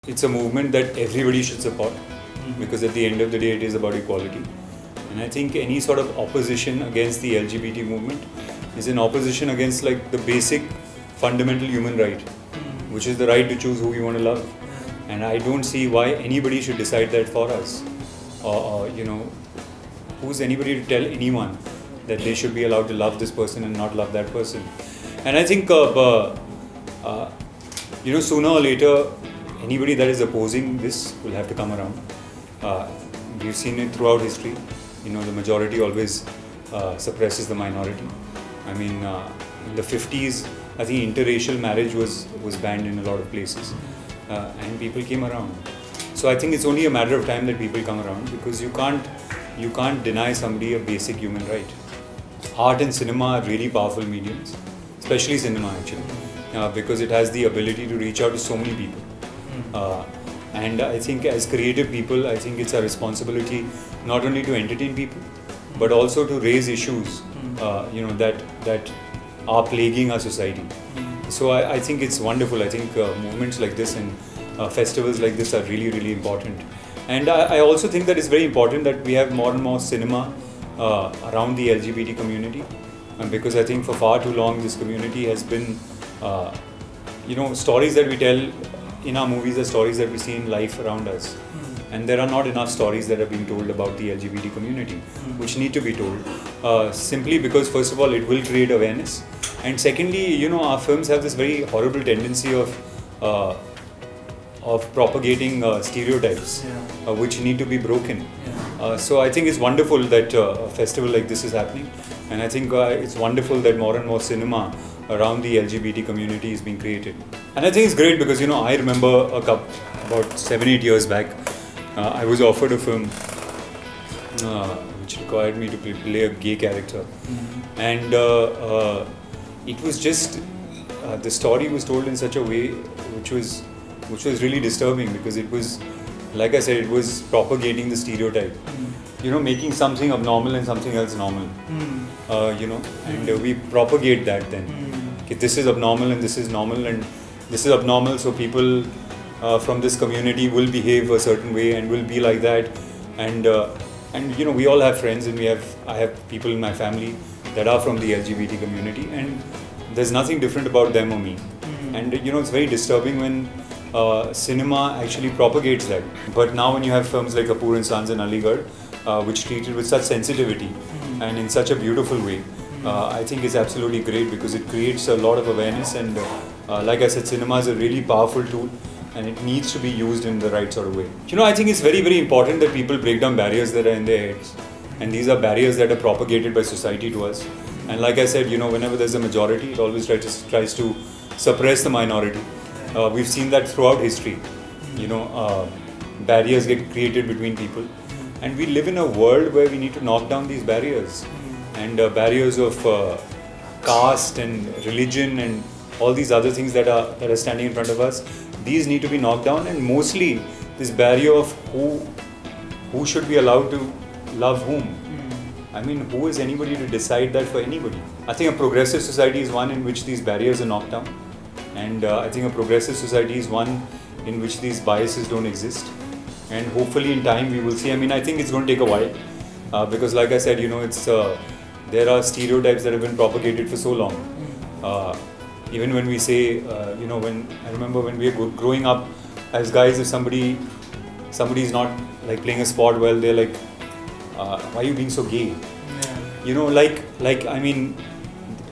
It's a movement that everybody should support because at the end of the day it is about equality. And I think any sort of opposition against the LGBT movement is an opposition against like the basic fundamental human right, which is the right to choose who we want to love. And I don't see why anybody should decide that for us. Or who's anybody to tell anyone that they should be allowed to love this person and not love that person? And I think sooner or later, anybody that is opposing this will have to come around. We've seen it throughout history. The majority always suppresses the minority. I mean, in the 50s, I think interracial marriage was banned in a lot of places, and people came around. So I think it's only a matter of time that people come around, because you can't deny somebody a basic human right. Art and cinema are really powerful mediums, especially cinema actually, because it has the ability to reach out to so many people. And I think as creative people, I think it's our responsibility not only to entertain people, but also to raise issues, that are plaguing our society. So I think it's wonderful. I think movements like this and festivals like this are really, really important. And I also think that it's very important that we have more and more cinema around the LGBT community, because I think for far too long this community has been, stories that we tell in our movies are stories that we see in life around us. And there are not enough stories that are being told about the LGBT community, which need to be told, simply because first of all it will create awareness, and secondly, our films have this very horrible tendency of propagating stereotypes, which need to be broken. So I think it's wonderful that a festival like this is happening, and I think it's wonderful that more and more cinema around the LGBT community is being created. And I think it's great because I remember about 7-8 years back, I was offered a film which required me to play a gay character, and it was just the story was told in such a way which was really disturbing, because it was, like I said, it was propagating the stereotype, making something abnormal and something else normal, and we propagate that then. Okay, this is abnormal and this is normal, and this is abnormal, so people from this community will behave a certain way and will be like that, and we all have friends, and I have people in my family that are from the LGBT community, and there's nothing different about them or me. And it's very disturbing when cinema actually propagates that. But now when you have films like Kapoor and Sons in Aligarh, which treat it with such sensitivity and in such a beautiful way, I think it's absolutely great, because it creates a lot of awareness, and like I said, cinema is a really powerful tool, and it needs to be used in the right sort of way. I think it's very, very important that people break down barriers that are in their heads, and these are barriers that are propagated by society to us. And like I said, whenever there's a majority, it always tries to suppress the minority. We've seen that throughout history. Barriers get created between people, and we live in a world where we need to knock down these barriers, and barriers of caste and religion and all these other things that are standing in front of us. These need to be knocked down, and mostly this barrier of who should be allowed to love whom. I mean, who is anybody to decide that for anybody? I think a progressive society is one in which these barriers are knocked down, and I think a progressive society is one in which these biases don't exist, and hopefully in time we will see. I mean, I think it's going to take a while, because like I said, there are stereotypes that have been propagated for so long. Even when we say, when I remember when we were growing up as guys, if somebody is not like playing a sport well, they're like, why are you being so gay? I mean,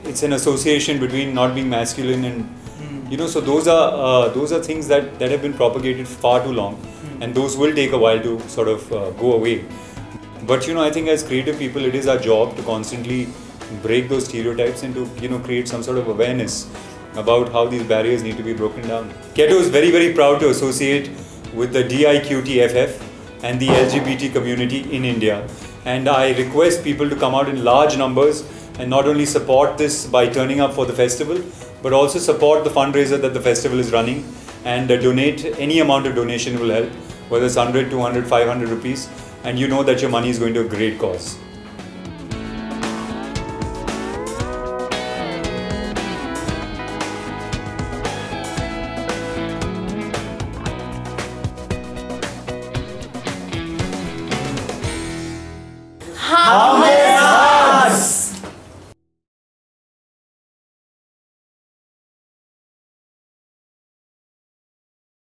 it's an association between not being masculine and, so those are things that have been propagated far too long, and those will take a while to sort of go away. But I think as creative people, it is our job to constantly break those stereotypes and to create some sort of awareness about how these barriers need to be broken down. Ketto is very, very proud to associate with the DIQTFF and the LGBT community in India, and I request people to come out in large numbers and not only support this by turning up for the festival, but also support the fundraiser that the festival is running, and donate. Any amount of donation will help, whether it's 100, 200, 500 rupees, and that your money is going to a great cause.